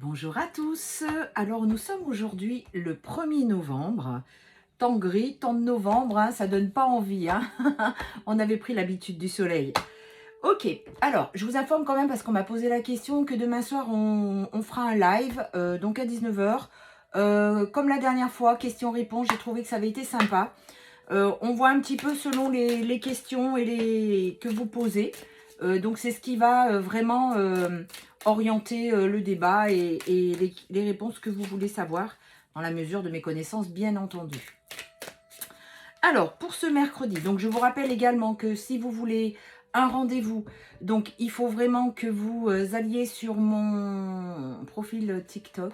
Bonjour à tous. Alors nous sommes aujourd'hui le 1er novembre. Temps gris, temps de novembre, hein, ça donne pas envie. Hein. On avait pris l'habitude du soleil. Ok, alors je vous informe quand même parce qu'on m'a posé la question que demain soir on fera un live, donc à 19 h. Comme la dernière fois, questions-réponses, j'ai trouvé que ça avait été sympa. On voit un petit peu selon les questions et que vous posez. Donc c'est ce qui va vraiment orienter le débat et les réponses que vous voulez savoir, dans la mesure de mes connaissances, bien entendu. Alors, pour ce mercredi, donc je vous rappelle également que si vous voulez un rendez-vous, donc il faut vraiment que vous alliez sur mon profil TikTok.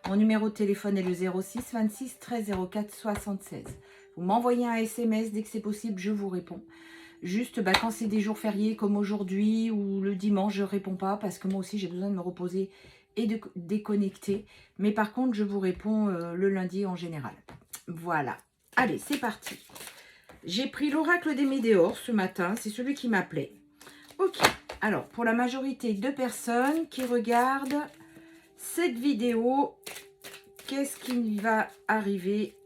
Mon numéro de téléphone est le 06 26 13 04 76. Vous m'envoyez un SMS dès que c'est possible, je vous réponds. Juste quand c'est des jours fériés comme aujourd'hui ou le dimanche, je ne réponds pas parce que moi aussi j'ai besoin de me reposer et de déconnecter. Mais par contre, je vous réponds le lundi en général. Voilà. Allez, c'est parti. J'ai pris l'oracle des météores ce matin. C'est celui qui m'appelait. Ok. Alors, pour la majorité de personnes qui regardent cette vidéo, qu'est-ce qui va arriver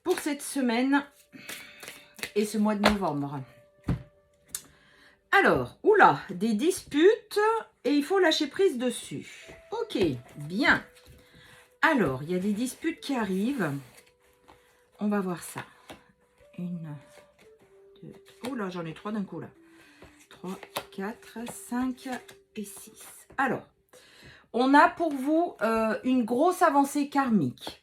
pour cette semaine et ce mois de novembre? Alors, oula, des disputes et il faut lâcher prise dessus. Ok, bien. Alors, il y a des disputes qui arrivent. On va voir ça. Une, deux, oh là, j'en ai trois d'un coup là. 3, 4, 5 et 6. Alors, on a pour vous une grosse avancée karmique.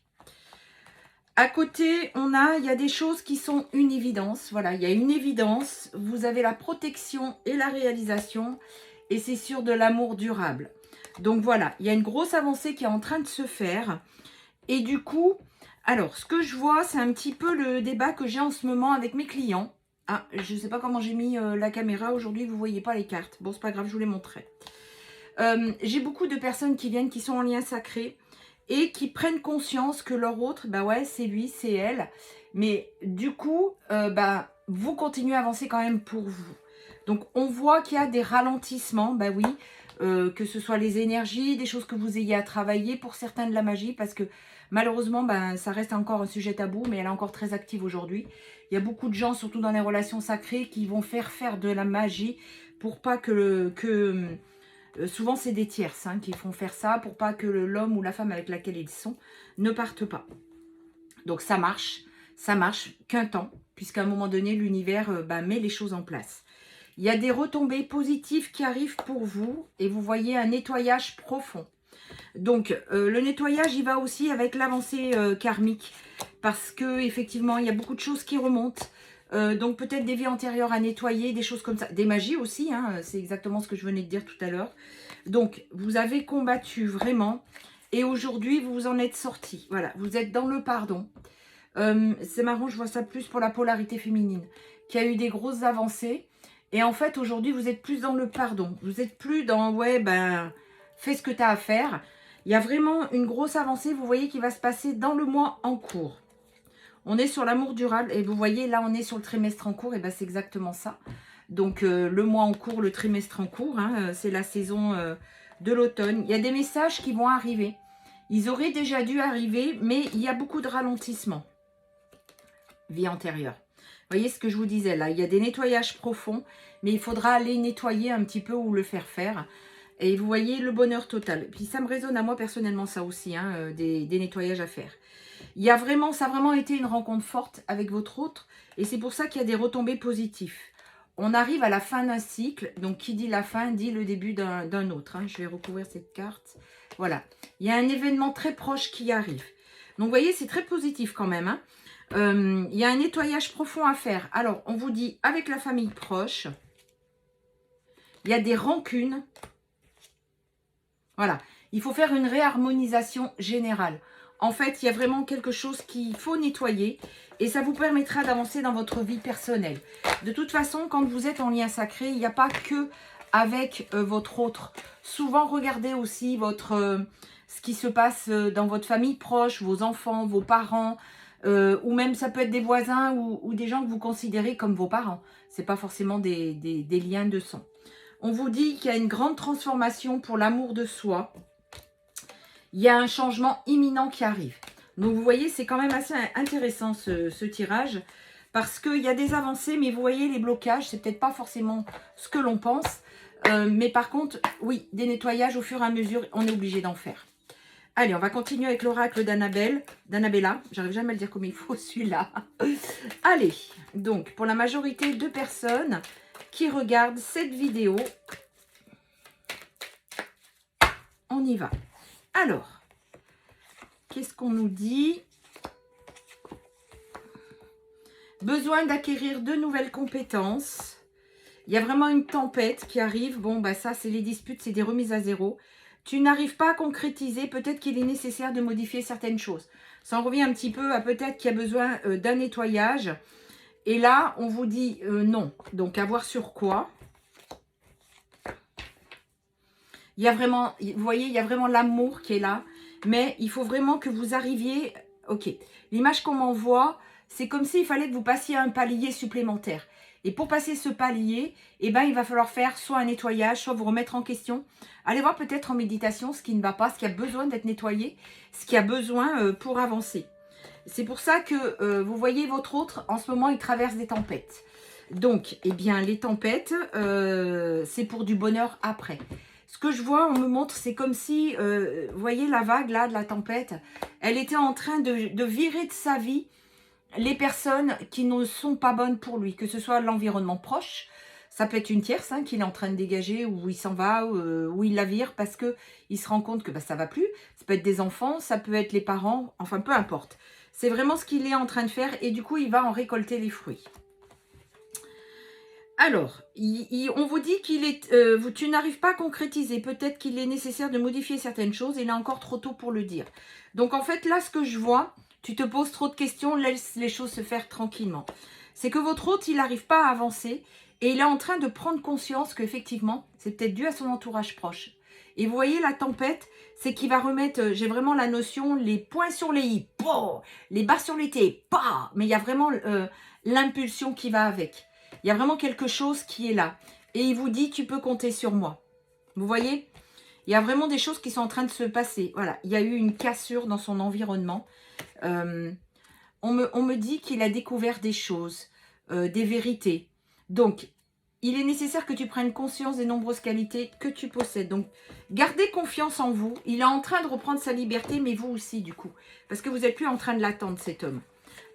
À côté, il y a des choses qui sont une évidence. Voilà, il y a une évidence. Vous avez la protection et la réalisation. Et c'est sur de l'amour durable. Donc voilà, il y a une grosse avancée qui est en train de se faire. Et du coup, alors, ce que je vois, c'est un petit peu le débat que j'ai en ce moment avec mes clients. Ah, je ne sais pas comment j'ai mis la caméra. Aujourd'hui, vous ne voyez pas les cartes. Bon, c'est pas grave, je vous les montrerai. J'ai beaucoup de personnes qui viennent, qui sont en lien sacré et qui prennent conscience que leur autre, bah ouais, c'est lui, c'est elle. Mais du coup, vous continuez à avancer quand même pour vous. Donc, on voit qu'il y a des ralentissements, bah oui, que ce soit les énergies, des choses que vous ayez à travailler, pour certains de la magie, parce que malheureusement, ça reste encore un sujet tabou, mais elle est encore très active aujourd'hui. Il y a beaucoup de gens, surtout dans les relations sacrées, qui vont faire de la magie pour pas souvent, c'est des tierces qui font faire ça pour pas que l'homme ou la femme avec laquelle ils sont ne partent pas. Donc, ça marche qu'un temps, puisqu'à un moment donné, l'univers met les choses en place. Il y a des retombées positives qui arrivent pour vous et vous voyez un nettoyage profond. Donc, le nettoyage, il va aussi avec l'avancée karmique parce que effectivement, il y a beaucoup de choses qui remontent. Donc, peut-être des vies antérieures à nettoyer, des choses comme ça. Des magies aussi, c'est exactement ce que je venais de dire tout à l'heure. Donc, vous avez combattu vraiment et aujourd'hui, vous vous en êtes sorti. Voilà, vous êtes dans le pardon. C'est marrant, je vois ça plus pour la polarité féminine, qui a eu des grosses avancées. Et en fait, aujourd'hui, vous êtes plus dans le pardon. Vous êtes plus dans, fais ce que tu as à faire. Il y a vraiment une grosse avancée, vous voyez, qui va se passer dans le mois en cours. On est sur l'amour durable et vous voyez, là, on est sur le trimestre en cours. Et c'est exactement ça. Donc, le mois en cours, le trimestre en cours, c'est la saison de l'automne. Il y a des messages qui vont arriver. Ils auraient déjà dû arriver, mais il y a beaucoup de ralentissement. Vie antérieure. Vous voyez ce que je vous disais là, il y a des nettoyages profonds, mais il faudra aller nettoyer un petit peu ou le faire. Et vous voyez le bonheur total. Puis ça me résonne à moi personnellement ça aussi, des nettoyages à faire. Ça a vraiment été une rencontre forte avec votre autre, et c'est pour ça qu'il y a des retombées positives. On arrive à la fin d'un cycle, donc qui dit la fin dit le début d'un autre. Je vais recouvrir cette carte. Voilà, il y a un événement très proche qui arrive. Donc vous voyez, c'est très positif quand même. Il y a un nettoyage profond à faire. Alors, on vous dit, avec la famille proche, il y a des rancunes. Voilà, il faut faire une réharmonisation générale. En fait, il y a vraiment quelque chose qu'il faut nettoyer et ça vous permettra d'avancer dans votre vie personnelle. De toute façon, quand vous êtes en lien sacré, il n'y a pas que avec votre autre. Souvent, regardez aussi ce qui se passe dans votre famille proche, vos enfants, vos parents, ou même ça peut être des voisins ou des gens que vous considérez comme vos parents. Ce n'est pas forcément des liens de sang. On vous dit qu'il y a une grande transformation pour l'amour de soi. il y a un changement imminent qui arrive. Donc, vous voyez, c'est quand même assez intéressant ce tirage. Parce qu'il y a des avancées, mais vous voyez, les blocages, c'est peut-être pas forcément ce que l'on pense. Mais par contre, oui, des nettoyages au fur et à mesure, on est obligé d'en faire. Allez, on va continuer avec l'oracle d'Annabella. J'arrive jamais à le dire comme il faut, celui-là. Allez, donc, pour la majorité de personnes qui regardent cette vidéo, on y va. Alors, qu'est-ce qu'on nous dit? Besoin d'acquérir de nouvelles compétences. Il y a vraiment une tempête qui arrive. Bon, bah ça, c'est les disputes, c'est des remises à zéro. Tu n'arrives pas à concrétiser. Peut-être qu'il est nécessaire de modifier certaines choses. Ça en revient un petit peu à peut-être qu'il y a besoin d'un nettoyage. Et là, on vous dit non. Donc, à voir sur quoi. Il y a vraiment, vous voyez, il y a vraiment l'amour qui est là. Mais il faut vraiment que vous arriviez... Ok, l'image qu'on m'envoie, c'est comme s'il fallait que vous passiez un palier supplémentaire. Et pour passer ce palier, eh ben, il va falloir faire soit un nettoyage, soit vous remettre en question. Allez voir peut-être en méditation ce qui ne va pas, ce qui a besoin d'être nettoyé, ce qui a besoin pour avancer. C'est pour ça que vous voyez votre autre, en ce moment, il traverse des tempêtes. Donc, eh bien, les tempêtes, c'est pour du bonheur après. Ce que je vois, on me montre, c'est comme si, vous voyez la vague là de la tempête, elle était en train de virer de sa vie les personnes qui ne sont pas bonnes pour lui, que ce soit l'environnement proche, ça peut être une tierce hein, qu'il est en train de dégager, ou il s'en va, ou il la vire parce qu'il se rend compte que bah, ça ne va plus. Ça peut être des enfants, ça peut être les parents, enfin peu importe. C'est vraiment ce qu'il est en train de faire et du coup, il va en récolter les fruits. Alors, on vous dit qu'il est, tu n'arrives pas à concrétiser. Peut-être qu'il est nécessaire de modifier certaines choses. Il est encore trop tôt pour le dire. Donc, en fait, là, ce que je vois, tu te poses trop de questions, laisse les choses se faire tranquillement. C'est que votre hôte, il n'arrive pas à avancer et il est en train de prendre conscience qu'effectivement, c'est peut-être dû à son entourage proche. Et vous voyez, la tempête, c'est qu'il va remettre, j'ai vraiment la notion, les points sur les i, les bas sur les t, mais il y a vraiment l'impulsion qui va avec. Il y a vraiment quelque chose qui est là. Et il vous dit, tu peux compter sur moi. Vous voyez? Il y a vraiment des choses qui sont en train de se passer. Voilà, il y a eu une cassure dans son environnement. On me dit qu'il a découvert des choses, des vérités. Donc, il est nécessaire que tu prennes conscience des nombreuses qualités que tu possèdes. Donc, gardez confiance en vous. Il est en train de reprendre sa liberté, mais vous aussi, du coup. Parce que vous n'êtes plus en train de l'attendre, cet homme.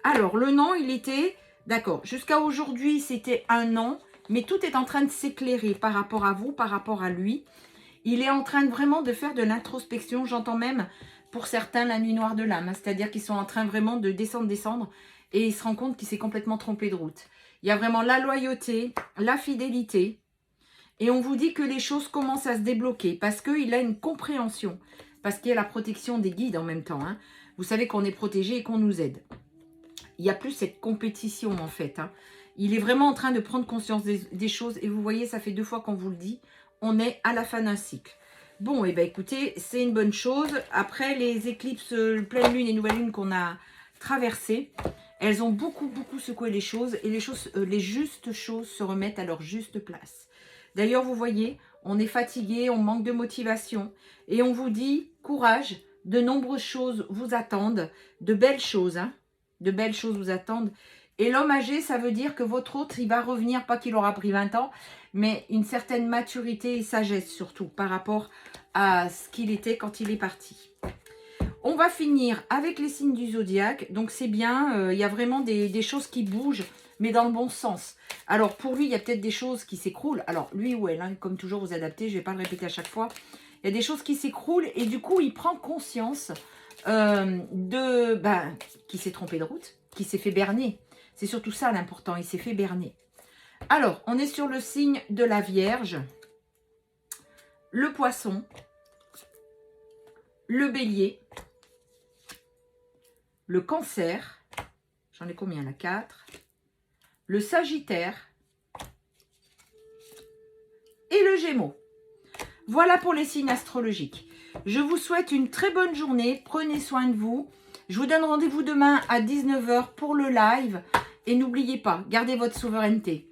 Alors, le nom, il était... D'accord, jusqu'à aujourd'hui, c'était un an, mais tout est en train de s'éclairer par rapport à vous, par rapport à lui. Il est en train vraiment de faire de l'introspection, j'entends même pour certains la nuit noire de l'âme, hein, c'est-à-dire qu'ils sont en train vraiment de descendre, et il se rend compte qu'il s'est complètement trompé de route. Il y a vraiment la loyauté, la fidélité, et on vous dit que les choses commencent à se débloquer, parce qu'il a une compréhension, parce qu'il y a la protection des guides en même temps. Hein. Vous savez qu'on est protégé et qu'on nous aide. Il n'y a plus cette compétition en fait. Hein. Il est vraiment en train de prendre conscience des choses. Et vous voyez, ça fait 2 fois qu'on vous le dit. On est à la fin d'un cycle. Bon, et bien écoutez, c'est une bonne chose. Après les éclipses pleine lune et nouvelle lune qu'on a traversées, elles ont beaucoup secoué les choses. Et les justes choses se remettent à leur juste place. D'ailleurs, vous voyez, on est fatigué, on manque de motivation. Et on vous dit, courage, de nombreuses choses vous attendent. De belles choses, hein. De belles choses vous attendent. Et l'homme âgé, ça veut dire que votre autre, il va revenir, pas qu'il aura pris 20 ans, mais une certaine maturité et sagesse surtout par rapport à ce qu'il était quand il est parti. On va finir avec les signes du zodiaque. Donc c'est bien, il y a vraiment des choses qui bougent, mais dans le bon sens. Alors pour lui, il y a peut-être des choses qui s'écroulent. Alors lui ou elle, hein, comme toujours vous adaptez, je ne vais pas le répéter à chaque fois. Il y a des choses qui s'écroulent et du coup, il prend conscience qui s'est trompé de route, qui s'est fait berner. C'est surtout ça l'important, il s'est fait berner. Alors, on est sur le signe de la Vierge, le Poisson, le Bélier, le Cancer, j'en ai combien là? 4, le Sagittaire et le Gémeaux. Voilà pour les signes astrologiques. Je vous souhaite une très bonne journée. Prenez soin de vous. Je vous donne rendez-vous demain à 19 h pour le live. Et n'oubliez pas, gardez votre souveraineté.